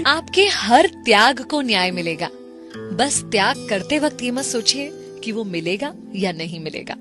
आपके हर त्याग को न्याय मिलेगा, बस त्याग करते वक्त ये मत सोचिए कि वो मिलेगा या नहीं मिलेगा।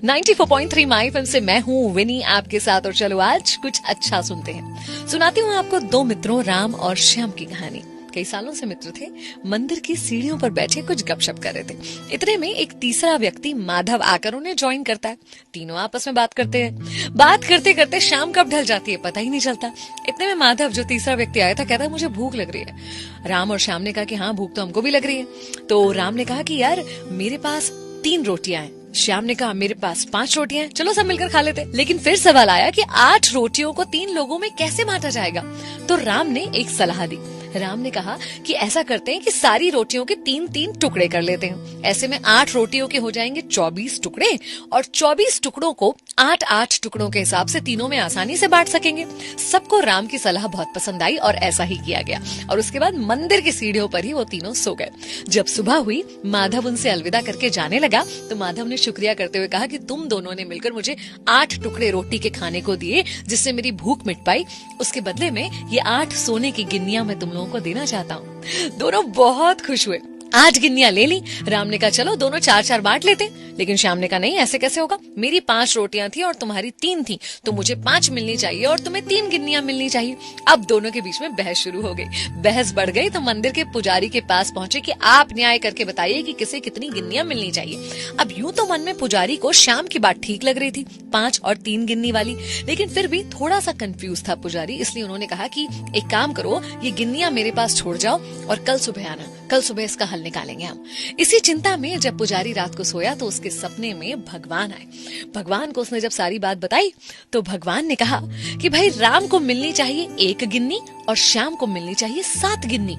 94.3 माय एफएम से मैं हूँ विनी आपके साथ, और चलो आज कुछ अच्छा सुनते हैं। सुनाती हूँ आपको दो मित्रों राम और श्याम की कहानी। कई सालों से मित्र थे, मंदिर की सीढ़ियों पर बैठे कुछ गपशप कर रहे थे। इतने में एक तीसरा व्यक्ति माधव आकर उन्हें ज्वाइन करता है। तीनों आपस में बात करते हैं। बात करते करते शाम कब ढल जाती है पता ही नहीं चलता। इतने में माधव, जो तीसरा व्यक्ति आया था, कहता है मुझे भूख लग रही है। राम और श्याम ने कहा कि हाँ, भूख तो हमको भी लग रही है। तो राम ने कहा कि यार मेरे पास 3 रोटियां हैं। श्याम ने कहा मेरे पास 5 रोटियां हैं, चलो सब मिलकर खा लेते। लेकिन फिर सवाल आया कि 8 रोटियों को 3 लोगों में कैसे बांटा जाएगा। तो राम ने एक सलाह दी। राम ने कहा कि ऐसा करते हैं कि सारी रोटियों के 3-3 टुकड़े कर लेते हैं। ऐसे में 8 रोटियों के हो जाएंगे 24 टुकड़े, और 24 टुकड़ों को 8-8 टुकड़ों के हिसाब से तीनों में आसानी से बांट सकेंगे। सबको राम की सलाह बहुत पसंद आई और ऐसा ही किया गया। और उसके बाद मंदिर की सीढ़ियों पर ही वो तीनों सो गए। जब सुबह हुई, माधव उनसे अलविदा करके जाने लगा तो माधव ने शुक्रिया करते हुए कहा कि तुम दोनों ने मिलकर मुझे 8 टुकड़े रोटी के खाने को दिए, जिससे मेरी भूख मिट पाई। उसके बदले में ये 8 सोने की गिन्नियां मैं तुम लोगों को देना चाहता हूँ। दोनों बहुत खुश हुए। 8 गिन्नियां ले ली। राम ने कहा चलो दोनों 4-4 बांट लेते। लेकिन श्याम ने कहा नहीं, ऐसे कैसे होगा। मेरी 5 रोटियां थी और तुम्हारी 3 थी, तो मुझे 5 मिलनी चाहिए और तुम्हें 3 गिन्नियां मिलनी चाहिए। अब दोनों के बीच में बहस शुरू हो गई। बहस बढ़ गई तो मंदिर के पुजारी के पास पहुंचे कि आप न्याय करके बताइए कि किसे कितनी गिन्नियां मिलनी चाहिए। अब यूं तो मन में पुजारी को श्याम की बात ठीक लग रही थी, 5 और 3 गिन्नी वाली, लेकिन फिर भी थोड़ा सा कंफ्यूज था पुजारी। इसलिए उन्होंने कहा कि एक काम करो, ये गिन्नियां मेरे पास छोड़ जाओ और कल सुबह आना, कल सुबह इसका हल निकालेंगे हम। इसी चिंता में जब पुजारी रात को सोया तो उसके सपने में भगवान आए। भगवान को उसने जब सारी बात बताई तो भगवान ने कहा कि भाई राम को मिलनी चाहिए 1 गिन्नी और श्याम को मिलनी चाहिए 7 गिन्नी।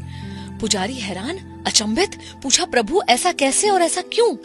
पुजारी हैरान, अचंभित, पूछा प्रभु ऐसा कैसे और ऐसा क्यों।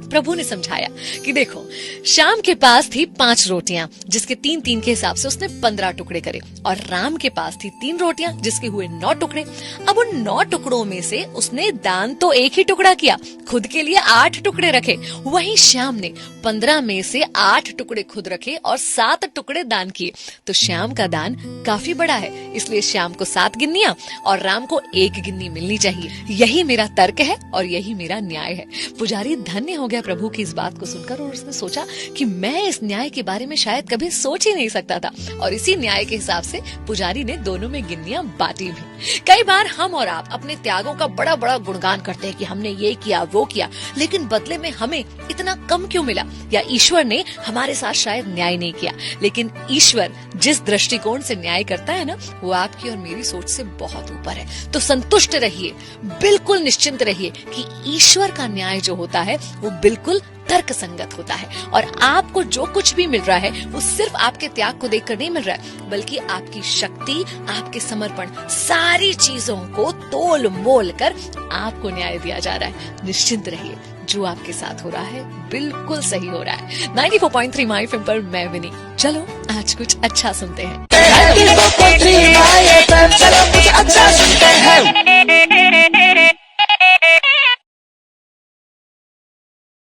प्रभु ने समझाया कि देखो, श्याम के पास थी 5 रोटियां, जिसके 3-3 के हिसाब से उसने 15 टुकड़े करे, और राम के पास थी 3 रोटियां, जिसके हुए 9 टुकड़े। अब उन 9 टुकड़ों में से उसने दान तो 1 ही टुकड़ा किया, खुद के लिए 8 टुकड़े रखे। वहीं श्याम ने 15 में से 8 टुकड़े खुद रखे और 7 टुकड़े दान किए। तो श्याम का दान काफी बड़ा है, इसलिए श्याम को 7 गिन्नियां और राम को 1 गिन्नी मिलनी चाहिए। यही मेरा तर्क है और यही मेरा न्याय है। पुजारी धन्य हो गया प्रभु की इस बात को सुनकर, और उसने सोचा कि मैं इस न्याय के बारे में शायद कभी सोच ही नहीं सकता था। और इसी न्याय के हिसाब से पुजारी ने दोनों में गिन्नियां बांटी भी। कई बार हम और आप अपने त्यागों का बड़ा बड़ा गुणगान करते हैं कि हमने ये किया वो किया, लेकिन बदले में हमें इतना कम क्यों मिला, या ईश्वर ने हमारे साथ शायद न्याय नहीं किया। लेकिन ईश्वर जिस दृष्टिकोण से न्याय करता है ना, वो आपकी और मेरी सोच से बहुत ऊपर है। तो संतुष्ट रहिए, बिल्कुल निश्चिंत रहिए कि ईश्वर का न्याय जो होता है वो बिल्कुल तर्क संगत होता है। और आपको जो कुछ भी मिल रहा है वो सिर्फ आपके त्याग को देखकर नहीं मिल रहा है, बल्कि आपकी शक्ति, आपके समर्पण, सारी चीजों को तोल मोल कर आपको न्याय दिया जा रहा है। निश्चिंत रहिए, जो आपके साथ हो रहा है बिल्कुल सही हो रहा है। 94.3 माय एफएम पर मैं विनी। चलो आज कुछ अच्छा सुनते हैं। 94.3 माय एफएम, चलो कुछ अच्छा सुनते हैं।